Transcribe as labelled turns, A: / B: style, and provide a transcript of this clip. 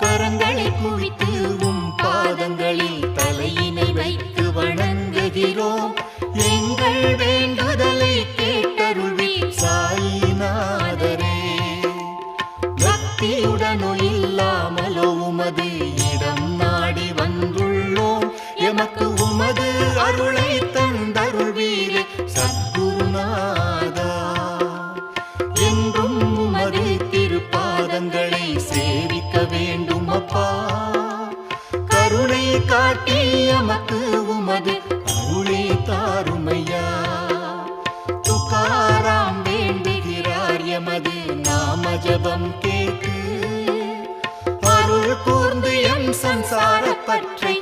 A: கரங்களை குவித்து பாதங்களில் தலையினை வைத்து வணங்குகிறோம். எங்கள் வேண்டுதலை கேட்டருள்வி சாயிநாதரே. பக்தியுடனோ இல்லாமலோ உமது இடம் நாடி வந்துள்ளோம். எமக்கு உமது அருளை தந்தருள்வீரே சத்குருநாதா. என்றும் உமது திருப்பாதங்களை சேவிக்க வேண்டும் அப்பா. கருணை காட்டி எமக்கு உமது அருளே தாருமையா. துகாராம் வேண்டுகிறார் எமது நாம ஜபம் கேட்டு. அருள் கூர்ந்து எம் சம்சார பற்றை